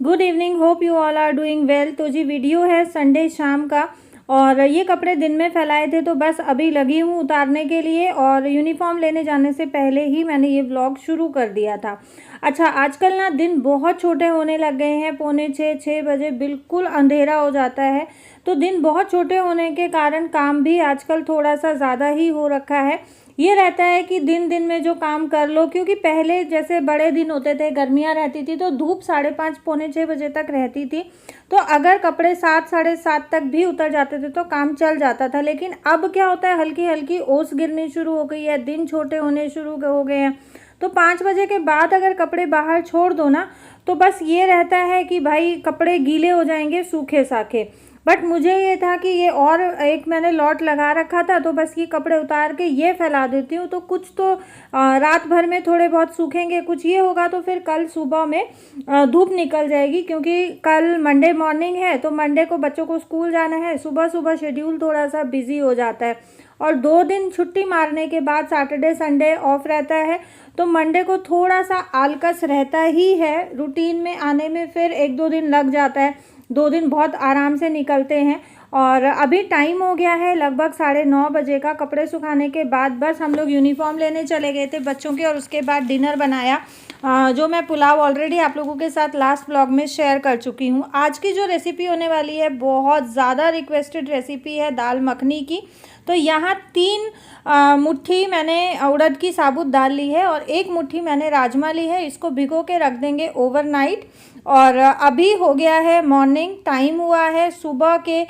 Good evening, hope you all are doing well. तो जी video है संडे शाम का और ये कपड़े दिन में फैलाए थे तो बस अभी लगी हूँ उतारने के लिए और यूनिफॉर्म लेने जाने से पहले ही मैंने ये व्लॉग शुरू कर दिया था। अच्छा, आजकल ना दिन बहुत छोटे होने लग गए हैं। 5:45-6 बजे बिल्कुल अंधेरा हो जाता है। तो दिन बहुत छोटे होने के कारण काम भी आजकल थोड़ा सा ज़्यादा ही हो रखा है। ये रहता है कि दिन दिन में जो काम कर लो, क्योंकि पहले जैसे बड़े दिन होते थे, गर्मियाँ रहती थी तो धूप 5:30-5:45 तक रहती थी। तो अगर कपड़े 7-7:30 तक भी उतर जाते थे तो काम चल जाता था। लेकिन अब क्या होता है, हल्की हल्की ओस गिरनी शुरू हो गई है, दिन छोटे होने शुरू हो गए हैं। तो 5 बजे के बाद अगर कपड़े बाहर छोड़ दो ना, तो बस ये रहता है कि भाई कपड़े गीले हो जाएंगे सूखे साखे। बट मुझे ये था कि ये और एक मैंने लॉट लगा रखा था तो बस ये कपड़े उतार के ये फैला देती हूँ, तो कुछ तो रात भर में थोड़े बहुत सूखेंगे, कुछ ये होगा तो फिर कल सुबह में धूप निकल जाएगी। क्योंकि कल मंडे मॉर्निंग है तो मंडे को बच्चों को स्कूल जाना है, सुबह सुबह शेड्यूल थोड़ा सा बिजी हो जाता है। और 2 दिन छुट्टी मारने के बाद सैटरडे संडे ऑफ रहता है तो मंडे को थोड़ा सा आलकस रहता ही है। रूटीन में आने में फिर 1-2 दिन लग जाता है, 2 दिन बहुत आराम से निकलते हैं। और अभी टाइम हो गया है लगभग 9:30 बजे का। कपड़े सुखाने के बाद बस हम लोग यूनिफॉर्म लेने चले गए थे बच्चों के और उसके बाद डिनर बनाया, जो मैं पुलाव ऑलरेडी आप लोगों के साथ लास्ट व्लॉग में शेयर कर चुकी हूँ। आज की जो रेसिपी होने वाली है बहुत ज़्यादा रिक्वेस्टेड रेसिपी है दाल मखनी की। तो यहाँ 3 मुट्ठी मैंने उड़द की साबुत दाल ली है और 1 मुट्ठी मैंने राजमा ली है। इसको भिगो के रख देंगे ओवरनाइट। और अभी हो गया है मॉर्निंग, टाइम हुआ है सुबह के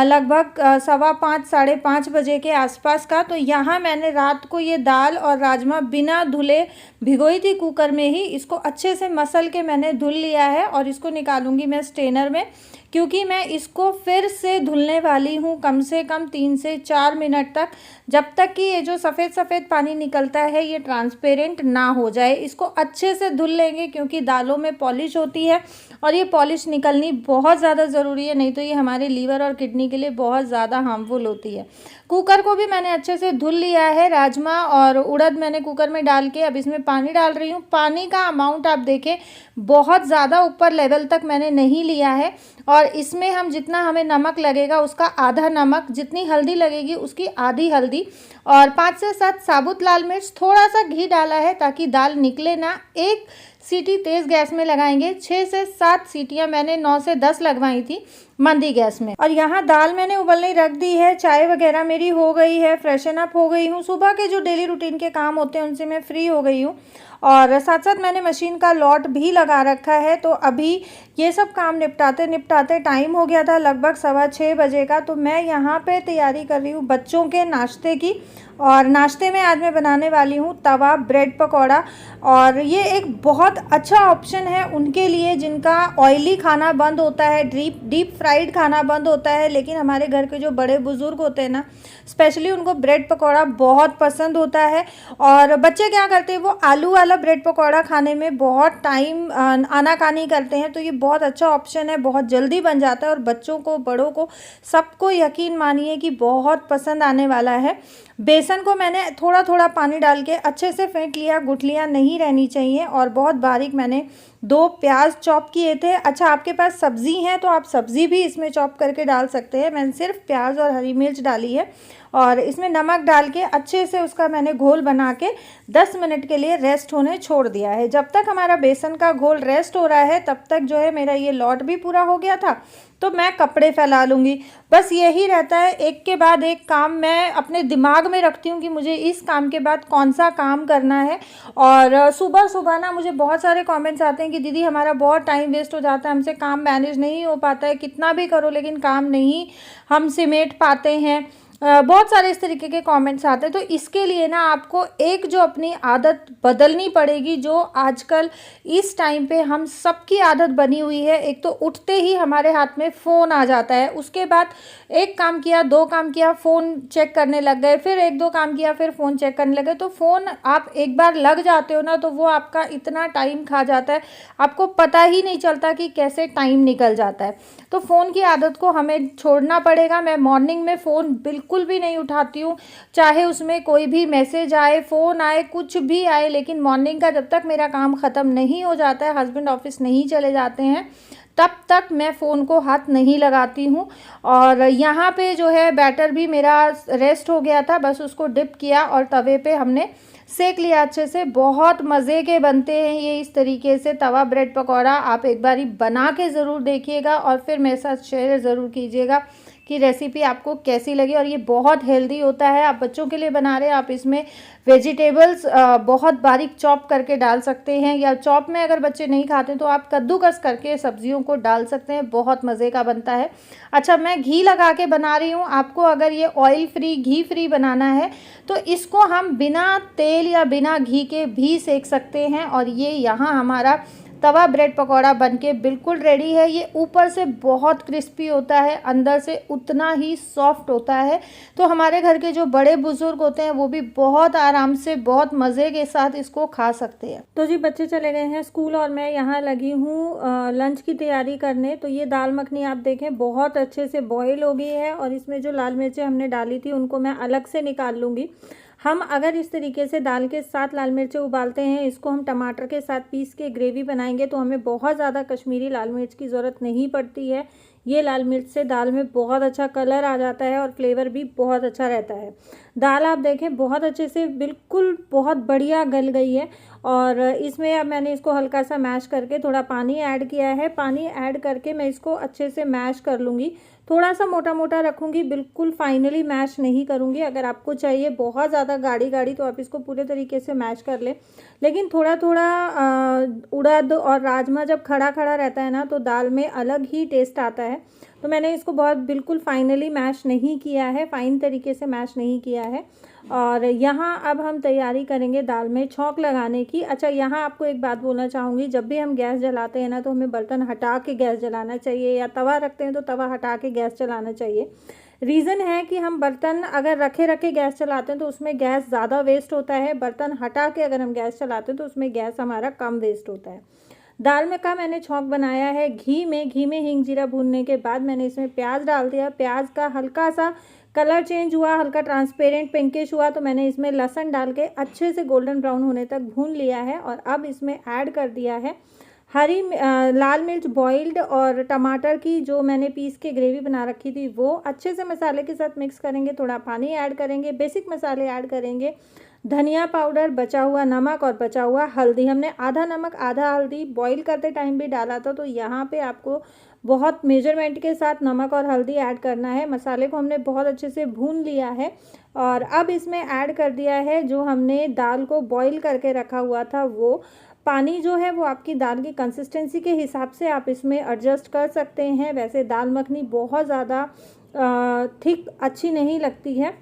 लगभग 5:15-5:30 बजे के आसपास का। तो यहाँ मैंने रात को ये दाल और राजमा बिना धुले भिगोई थी कुकर में ही। इसको अच्छे से मसल के मैंने धुल लिया है और इसको निकालूंगी मैं स्ट्रेनर में, क्योंकि मैं इसको फिर से धुलने वाली हूँ कम से कम 3 से 4 मिनट तक, जब तक कि ये जो सफ़ेद सफ़ेद पानी निकलता है ये ट्रांसपेरेंट ना हो जाए। इसको अच्छे से धुल लेंगे क्योंकि दालों में पॉलिश होती है और ये पॉलिश निकलनी बहुत ज़्यादा ज़रूरी है, नहीं तो ये हमारे लीवर और किडनी के लिए बहुत ज़्यादा हार्मफुल होती है। कुकर को भी मैंने अच्छे से धुल लिया है। राजमा और उड़द मैंने कुकर में डाल के अब इसमें पानी डाल रही हूँ। पानी का अमाउंट आप देखें, बहुत ज़्यादा ऊपर लेवल तक मैंने नहीं लिया है। और इसमें हम जितना हमें नमक लगेगा उसका आधा नमक, जितनी हल्दी लगेगी उसकी आधी हल्दी, और 5 से 7 साबुत लाल मिर्च, थोड़ा सा घी डाला है ताकि दाल निकले ना। 1 सीटी तेज़ गैस में लगाएंगे। 6 से 7 सीटियाँ मैंने 9 से 10 लगवाई थी मंदी गैस में। और यहाँ दाल मैंने उबलने रख दी है। चाय वगैरह मेरी हो गई है, फ्रेशन अप हो गई हूँ। सुबह के जो डेली रूटीन के काम होते हैं उनसे मैं फ्री हो गई हूँ और साथ साथ मैंने मशीन का लॉट भी लगा रखा है। तो अभी ये सब काम निपटाते निपटाते टाइम हो गया था लगभग 6:15 बजे का। तो मैं यहाँ पे तैयारी कर रही हूँ बच्चों के नाश्ते की। और नाश्ते में आज मैं बनाने वाली हूँ तवा ब्रेड पकौड़ा। और ये एक बहुत अच्छा ऑप्शन है उनके लिए जिनका ऑयली खाना बंद होता है, डीप फ्राइड खाना बंद होता है। लेकिन हमारे घर के जो बड़े बुज़ुर्ग होते हैं ना, स्पेशली उनको ब्रेड पकौड़ा बहुत पसंद होता है। और बच्चे क्या करते हैं, वो आलू वाला ब्रेड पकौड़ा खाने में बहुत टाइम आनाकानी करते हैं। तो ये बहुत अच्छा ऑप्शन है, बहुत जल्दी बन जाता है और बच्चों को बड़ों को सबको यकीन मानिए कि बहुत पसंद आने वाला है। बेसन को मैंने थोड़ा थोड़ा पानी डाल के अच्छे से फेंट लिया, गुठलियाँ नहीं रहनी चाहिए। और बहुत बारीक मैंने 2 प्याज चॉप किए थे। अच्छा, आपके पास सब्ज़ी हैं तो आप सब्ज़ी भी इसमें चॉप करके डाल सकते हैं। मैंने सिर्फ प्याज और हरी मिर्च डाली है और इसमें नमक डाल के अच्छे से उसका मैंने घोल बना के 10 मिनट के लिए रेस्ट होने छोड़ दिया है। जब तक हमारा बेसन का घोल रेस्ट हो रहा है तब तक जो है मेरा ये लॉट भी पूरा हो गया था। तो मैं कपड़े फैला लूँगी। बस यही रहता है, एक के बाद एक काम मैं अपने दिमाग में रखती हूँ कि मुझे इस काम के बाद कौन सा काम करना है। और सुबह सुबह ना मुझे बहुत सारे कमेंट्स आते हैं कि दीदी हमारा बहुत टाइम वेस्ट हो जाता है, हमसे काम मैनेज नहीं हो पाता है, कितना भी करो लेकिन काम नहीं हम सिमेट पाते हैं। बहुत सारे इस तरीके के कमेंट्स आते हैं। तो इसके लिए ना आपको एक जो अपनी आदत बदलनी पड़ेगी, जो आजकल इस टाइम पे हम सबकी आदत बनी हुई है। एक तो उठते ही हमारे हाथ में फ़ोन आ जाता है, उसके बाद एक काम किया, 2 काम किया, फ़ोन चेक करने लग गए, फिर 1-2 काम किया, फिर फ़ोन चेक करने लगे। तो फ़ोन आप एक बार लग जाते हो ना तो वो आपका इतना टाइम खा जाता है, आपको पता ही नहीं चलता कि कैसे टाइम निकल जाता है। तो फ़ोन की आदत को हमें छोड़ना पड़ेगा। मैं मॉर्निंग में फ़ोन बिल्कुल भी नहीं उठाती हूँ, चाहे उसमें कोई भी मैसेज आए, फ़ोन आए, कुछ भी आए, लेकिन मॉर्निंग का जब तक मेरा काम ख़त्म नहीं हो जाता है, हस्बैंड ऑफिस नहीं चले जाते हैं, तब तक मैं फ़ोन को हाथ नहीं लगाती हूँ। और यहाँ पे जो है बैटर भी मेरा रेस्ट हो गया था, बस उसको डिप किया और तवे पे हमने सेक लिया अच्छे से। बहुत मज़े के बनते हैं ये इस तरीके से तवा ब्रेड पकौड़ा। आप एक बारी बना के ज़रूर देखिएगा और फिर मेरे साथ शेयर ज़रूर कीजिएगा कि रेसिपी आपको कैसी लगी। और ये बहुत हेल्दी होता है, आप बच्चों के लिए बना रहे हैं, आप इसमें वेजिटेबल्स बहुत बारीक चॉप करके डाल सकते हैं, या चॉप में अगर बच्चे नहीं खाते तो आप कद्दूकस करके सब्जियों को डाल सकते हैं, बहुत मज़े का बनता है। अच्छा, मैं घी लगा के बना रही हूँ, आपको अगर ये ऑयल फ्री घी फ्री बनाना है तो इसको हम बिना तेल या बिना घी के भी सेक सकते हैं। और ये यहाँ हमारा तवा ब्रेड पकौड़ा बनके बिल्कुल रेडी है। ये ऊपर से बहुत क्रिस्पी होता है, अंदर से उतना ही सॉफ्ट होता है, तो हमारे घर के जो बड़े बुजुर्ग होते हैं वो भी बहुत आराम से, बहुत मज़े के साथ इसको खा सकते हैं। तो जी बच्चे चले गए हैं स्कूल और मैं यहाँ लगी हूँ लंच की तैयारी करने। तो ये दाल मखनी आप देखें बहुत अच्छे से बॉयल हो गई है और इसमें जो लाल मिर्चें हमने डाली थी उनको मैं अलग से निकाल लूँगी। हम अगर इस तरीके से दाल के साथ लाल मिर्चें उबालते हैं, इसको हम टमाटर के साथ पीस के ग्रेवी बनाएंगे तो हमें बहुत ज़्यादा कश्मीरी लाल मिर्च की ज़रूरत नहीं पड़ती है। ये लाल मिर्च से दाल में बहुत अच्छा कलर आ जाता है और फ्लेवर भी बहुत अच्छा रहता है। दाल आप देखें बहुत अच्छे से बिल्कुल बहुत बढ़िया गल गई है। और इसमें अब मैंने इसको हल्का सा मैश करके थोड़ा पानी ऐड किया है। पानी ऐड करके मैं इसको अच्छे से मैश कर लूँगी। थोड़ा सा मोटा मोटा रखूँगी, बिल्कुल फाइनली मैश नहीं करूँगी। अगर आपको चाहिए बहुत ज़्यादा गाढ़ी गाढ़ी तो आप इसको पूरे तरीके से मैश कर लें, लेकिन थोड़ा थोड़ा उड़द और राजमा जब खड़ा खड़ा रहता है ना तो दाल में अलग ही टेस्ट आता है। तो मैंने इसको बहुत बिल्कुल फाइनली मैश नहीं किया है, फ़ाइन तरीके से मैश नहीं किया है। और यहाँ अब हम तैयारी करेंगे दाल में छौंक लगाने की। अच्छा, यहाँ आपको एक बात बोलना चाहूँगी, जब भी हम गैस जलाते हैं ना तो हमें बर्तन हटा के गैस जलाना चाहिए, या तवा रखते हैं तो तवा हटा के गैस चलाना चाहिए। रीज़न है कि हम बर्तन अगर रखे रखे गैस चलाते हैं तो उसमें गैस ज़्यादा वेस्ट होता है, बर्तन हटा के अगर हम गैस चलाते हैं तो उसमें गैस हमारा कम वेस्ट होता है। दाल में का मैंने छौंक बनाया है घी में हींग जीरा भूनने के बाद मैंने इसमें प्याज डाल दिया। प्याज का हल्का सा कलर चेंज हुआ, हल्का ट्रांसपेरेंट पिंकिश हुआ तो मैंने इसमें लहसुन डाल के अच्छे से गोल्डन ब्राउन होने तक भून लिया है। और अब इसमें ऐड कर दिया है लाल मिर्च बॉइल्ड और टमाटर की जो मैंने पीस के ग्रेवी बना रखी थी वो अच्छे से मसाले के साथ मिक्स करेंगे। थोड़ा पानी ऐड करेंगे, बेसिक मसाले ऐड करेंगे, धनिया पाउडर, बचा हुआ नमक और बचा हुआ हल्दी। हमने आधा नमक आधा हल्दी बॉईल करते टाइम भी डाला था, तो यहाँ पे आपको बहुत मेजरमेंट के साथ नमक और हल्दी ऐड करना है। मसाले को हमने बहुत अच्छे से भून लिया है और अब इसमें ऐड कर दिया है जो हमने दाल को बॉईल करके रखा हुआ था वो पानी। जो है वो आपकी दाल की कंसिस्टेंसी के हिसाब से आप इसमें एडजस्ट कर सकते हैं। वैसे दाल मखनी बहुत ज़्यादा थिक अच्छी नहीं लगती है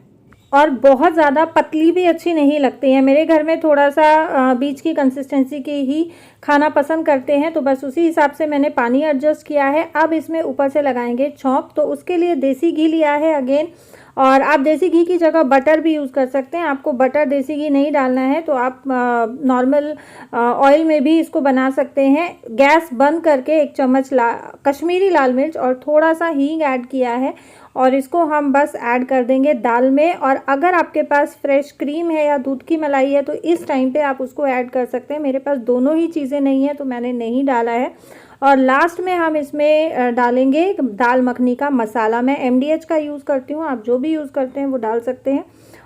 और बहुत ज़्यादा पतली भी अच्छी नहीं लगती है। मेरे घर में थोड़ा सा बीच की कंसिस्टेंसी के ही खाना पसंद करते हैं, तो बस उसी हिसाब से मैंने पानी एडजस्ट किया है। अब इसमें ऊपर से लगाएंगे छौंक, तो उसके लिए देसी घी लिया है अगेन। और आप देसी घी की जगह बटर भी यूज़ कर सकते हैं। आपको बटर देसी घी नहीं डालना है तो आप नॉर्मल ऑयल में भी इसको बना सकते हैं। गैस बंद करके 1 चम्मच कश्मीरी लाल मिर्च और थोड़ा सा हींग ऐड किया है और इसको हम बस ऐड कर देंगे दाल में। और अगर आपके पास फ्रेश क्रीम है या दूध की मलाई है तो इस टाइम पे आप उसको ऐड कर सकते हैं। मेरे पास दोनों ही चीज़ें नहीं है तो मैंने नहीं डाला है। और लास्ट में हम इसमें डालेंगे दाल मखनी का मसाला। मैं MDH का यूज़ करती हूँ, आप जो भी यूज़ करते हैं वो डाल सकते हैं।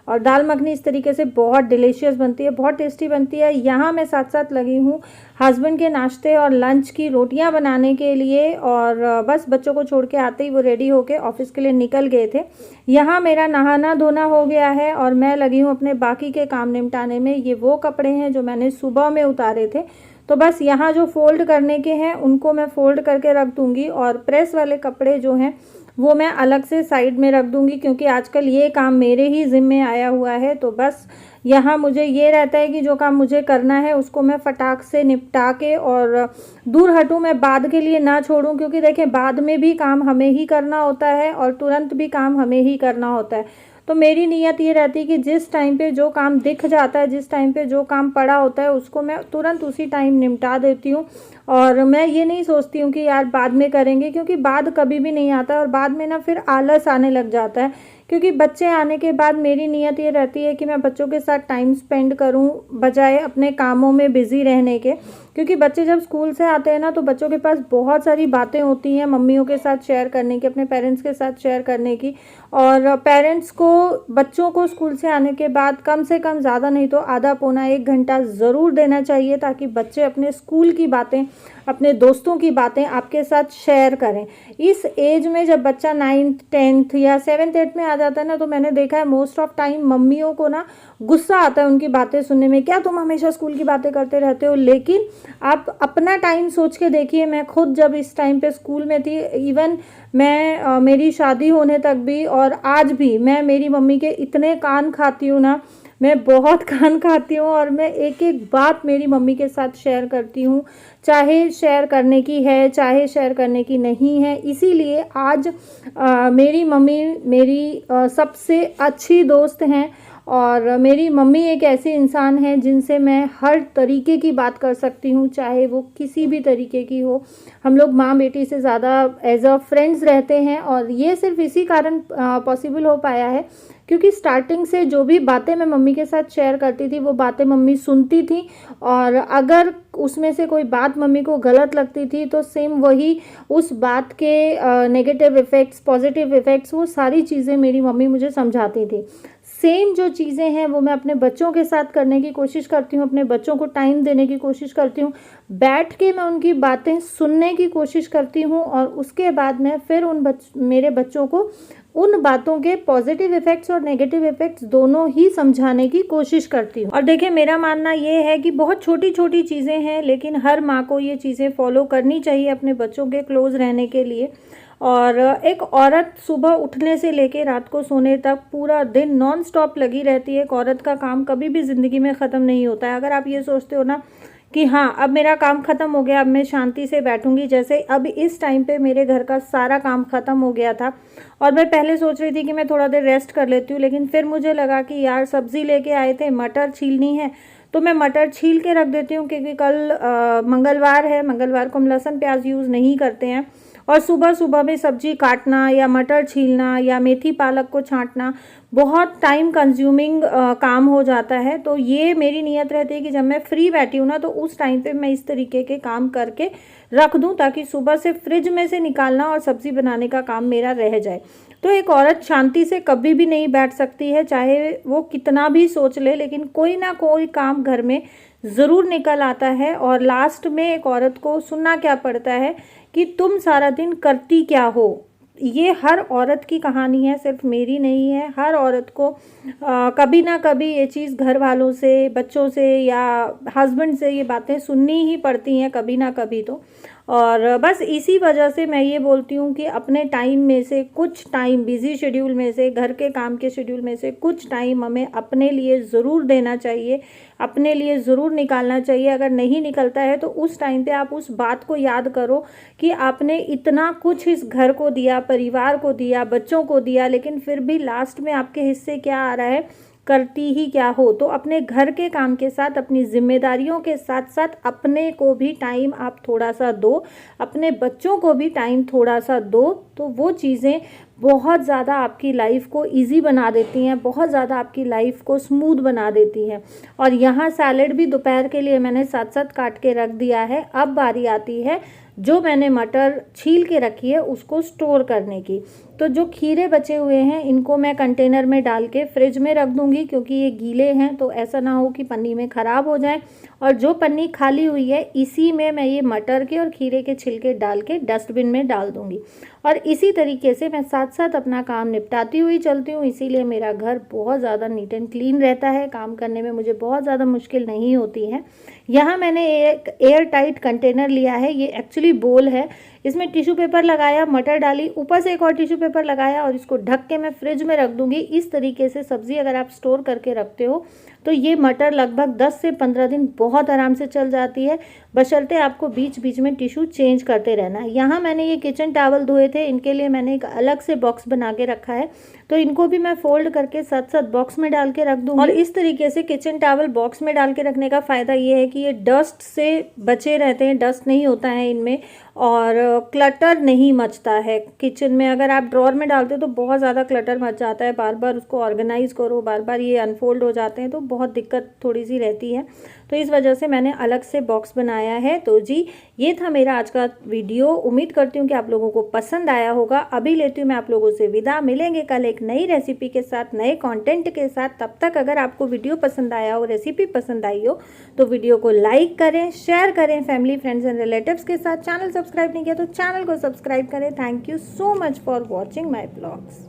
और दाल मखनी इस तरीके से बहुत डिलीशियस बनती है, बहुत टेस्टी बनती है। यहाँ मैं साथ साथ लगी हूँ हस्बैंड के नाश्ते और लंच की रोटियाँ बनाने के लिए, और बस बच्चों को छोड़ के आते ही वो रेडी होके ऑफिस के लिए निकल गए थे। यहाँ मेरा नहाना धोना हो गया है और मैं लगी हूँ अपने बाकी के काम निपटाने में। ये वो कपड़े हैं जो मैंने सुबह में उतारे थे, तो बस यहाँ जो फ़ोल्ड करने के हैं उनको मैं फ़ोल्ड करके रख दूँगी और प्रेस वाले कपड़े जो हैं वो मैं अलग से साइड में रख दूँगी, क्योंकि आजकल ये काम मेरे ही ज़िम्मे आया हुआ है। तो बस यहाँ मुझे ये रहता है कि जो काम मुझे करना है उसको मैं फटाक से निपटा के और दूर हटूँ, मैं बाद के लिए ना छोड़ूँ। क्योंकि देखें बाद में भी काम हमें ही करना होता है और तुरंत भी काम हमें ही करना होता है। तो मेरी नीयत ये रहती है कि जिस टाइम पे जो काम दिख जाता है, जिस टाइम पे जो काम पड़ा होता है, उसको मैं तुरंत उसी टाइम निपटा देती हूँ। और मैं ये नहीं सोचती हूँ कि यार बाद में करेंगे, क्योंकि बाद कभी भी नहीं आता है और बाद में ना फिर आलस आने लग जाता है। क्योंकि बच्चे आने के बाद मेरी नीयत ये रहती है कि मैं बच्चों के साथ टाइम स्पेंड करूं बजाय अपने कामों में बिज़ी रहने के। क्योंकि बच्चे जब स्कूल से आते हैं ना, तो बच्चों के पास बहुत सारी बातें होती हैं मम्मियों के साथ शेयर करने की, अपने पेरेंट्स के साथ शेयर करने की। और पेरेंट्स को बच्चों को स्कूल से आने के बाद कम से कम, ज़्यादा नहीं तो आधा पौना 1 घंटा ज़रूर देना चाहिए, ताकि बच्चे अपने स्कूल की बातें, अपने दोस्तों की बातें आपके साथ शेयर करें। इस एज में जब बच्चा 9th 10th या 7th 8th में आ जाता है ना, तो मैंने देखा है मोस्ट ऑफ टाइम मम्मियों को ना गुस्सा आता है उनकी बातें सुनने में, क्या तुम हमेशा स्कूल की बातें करते रहते हो। लेकिन आप अपना टाइम सोच के देखिए, मैं खुद जब इस टाइम पे स्कूल में थी, इवन मैं मेरी शादी होने तक भी और आज भी मैं मेरी मम्मी के इतने कान खाती हूँ ना, मैं बहुत कान खाती हूँ और मैं एक एक बात मेरी मम्मी के साथ शेयर करती हूँ, चाहे शेयर करने की है चाहे शेयर करने की नहीं है। इसीलिए आज मेरी मम्मी मेरी सबसे अच्छी दोस्त हैं। और मेरी मम्मी एक ऐसी इंसान है जिनसे मैं हर तरीके की बात कर सकती हूँ, चाहे वो किसी भी तरीके की हो। हम लोग माँ बेटी से ज़्यादा एज अ फ्रेंड्स रहते हैं, और ये सिर्फ इसी कारण पॉसिबल हो पाया है क्योंकि स्टार्टिंग से जो भी बातें मैं मम्मी के साथ शेयर करती थी, वो बातें मम्मी सुनती थी। और अगर उसमें से कोई बात मम्मी को गलत लगती थी, तो सेम वही उस बात के नेगेटिव इफ़ेक्ट्स, पॉजिटिव इफ़ेक्ट्स, वो सारी चीज़ें मेरी मम्मी मुझे समझाती थी। सेम जो चीज़ें हैं वो मैं अपने बच्चों के साथ करने की कोशिश करती हूँ, अपने बच्चों को टाइम देने की कोशिश करती हूँ, बैठ के मैं उनकी बातें सुनने की कोशिश करती हूँ, और उसके बाद मैं फिर मेरे बच्चों को उन बातों के पॉजिटिव इफ़ेक्ट्स और नेगेटिव इफ़ेक्ट्स दोनों ही समझाने की कोशिश करती हूँ। और देखिए, मेरा मानना ये है कि बहुत छोटी छोटी चीज़ें हैं, लेकिन हर माँ को ये चीज़ें फॉलो करनी चाहिए अपने बच्चों के क्लोज़ रहने के लिए। और एक औरत सुबह उठने से लेके रात को सोने तक पूरा दिन नॉन स्टॉप लगी रहती है। एक औरत का काम कभी भी ज़िंदगी में ख़त्म नहीं होता है। अगर आप ये सोचते हो ना कि हाँ अब मेरा काम ख़त्म हो गया, अब मैं शांति से बैठूंगी, जैसे अब इस टाइम पे मेरे घर का सारा काम ख़त्म हो गया था और मैं पहले सोच रही थी कि मैं थोड़ा देर रेस्ट कर लेती हूँ, लेकिन फिर मुझे लगा कि यार सब्ज़ी लेके आए थे, मटर छीलनी है, तो मैं मटर छील के रख देती हूँ, क्योंकि कल मंगलवार है, मंगलवार को हम लहसुन प्याज यूज़ नहीं करते हैं। और सुबह सुबह में सब्जी काटना या मटर छीलना या मेथी पालक को छांटना बहुत टाइम कंज्यूमिंग काम हो जाता है। तो ये मेरी नीयत रहती है कि जब मैं फ्री बैठी हूँ ना, तो उस टाइम पे मैं इस तरीके के काम करके रख दूँ, ताकि सुबह से फ्रिज में से निकालना और सब्ज़ी बनाने का काम मेरा रह जाए। तो एक औरत शांति से कभी भी नहीं बैठ सकती है, चाहे वो कितना भी सोच ले, लेकिन कोई ना कोई काम घर में ज़रूर निकल आता है। और लास्ट में एक औरत को सुनना क्या पड़ता है कि तुम सारा दिन करती क्या हो। ये हर औरत की कहानी है, सिर्फ मेरी नहीं है। हर औरत को कभी ना कभी ये चीज़ घर वालों से, बच्चों से या हस्बैंड से ये बातें सुननी ही पड़ती हैं कभी ना कभी तो। और बस इसी वजह से मैं ये बोलती हूँ कि अपने टाइम में से कुछ टाइम, बिज़ी शेड्यूल में से, घर के काम के शेड्यूल में से कुछ टाइम हमें अपने लिए ज़रूर देना चाहिए, अपने लिए ज़रूर निकालना चाहिए। अगर नहीं निकलता है तो उस टाइम पे आप उस बात को याद करो कि आपने इतना कुछ इस घर को दिया, परिवार को दिया, बच्चों को दिया, लेकिन फिर भी लास्ट में आपके हिस्से क्या आ रहा है, करती ही क्या हो। तो अपने घर के काम के साथ, अपनी जिम्मेदारियों के साथ साथ अपने को भी टाइम आप थोड़ा सा दो, अपने बच्चों को भी टाइम थोड़ा सा दो, तो वो चीज़ें बहुत ज़्यादा आपकी लाइफ को इजी बना देती हैं, बहुत ज़्यादा आपकी लाइफ को स्मूथ बना देती हैं। और यहाँ सैलेड भी दोपहर के लिए मैंने साथ साथ काट के रख दिया है। अब बारी आती है जो मैंने मटर छील के रखी है उसको स्टोर करने की। तो जो खीरे बचे हुए हैं इनको मैं कंटेनर में डाल के फ्रिज में रख दूंगी, क्योंकि ये गीले हैं, तो ऐसा ना हो कि पन्नी में ख़राब हो जाए। और जो पन्नी खाली हुई है इसी में मैं ये मटर के और खीरे के छिलके डाल के डस्टबिन में डाल दूंगी। और इसी तरीके से मैं साथ साथ अपना काम निपटाती हुई चलती हूँ। इसीलिए मेरा घर बहुत ज़्यादा नीट एंड क्लीन रहता है, काम करने में मुझे बहुत ज़्यादा मुश्किल नहीं होती है। यहाँ मैंने एक एयर टाइट कंटेनर लिया है, ये एक्चुअली बोल है, इसमें टिश्यू पेपर लगाया, मटर डाली, ऊपर से एक और टिश्यू पेपर लगाया और इसको ढक के मैं फ्रिज में रख दूंगी। इस तरीके से सब्ज़ी अगर आप स्टोर करके रखते हो तो ये मटर लगभग 10 से 15 दिन बहुत आराम से चल जाती है, बशर्ते आपको बीच बीच में टिश्यू चेंज करते रहना है। यहाँ मैंने ये किचन टॉवल धोए थे, इनके लिए मैंने एक अलग से बॉक्स बना के रखा है, तो इनको भी मैं फोल्ड करके साथ साथ बॉक्स में डाल के रख दूँगी। और इस तरीके से किचन टॉवल बॉक्स में डाल के रखने का फ़ायदा ये है कि ये डस्ट से बचे रहते हैं, डस्ट नहीं होता है इनमें और क्लटर नहीं मचता है किचन में। अगर आप ड्रॉर में डालते हो तो बहुत ज़्यादा क्लटर मच जाता है, बार बार उसको ऑर्गेनाइज़ करो, बार बार ये अनफोल्ड हो जाते हैं, तो बहुत दिक्कत थोड़ी सी रहती है। तो इस वजह से मैंने अलग से बॉक्स बनाया है। तो जी ये था मेरा आज का वीडियो। उम्मीद करती हूँ कि आप लोगों को पसंद आया होगा। अभी लेती हूँ मैं आप लोगों से विदा। मिलेंगे कल एक नई रेसिपी के साथ, नए कंटेंट के साथ। तब तक अगर आपको वीडियो पसंद आया हो, रेसिपी पसंद आई हो, तो वीडियो को लाइक करें, शेयर करें फैमिली, फ्रेंड्स एंड रिलेटिव्स के साथ। चैनल सब्सक्राइब नहीं किया तो चैनल को सब्सक्राइब करें। Thank you so much for watching my blogs.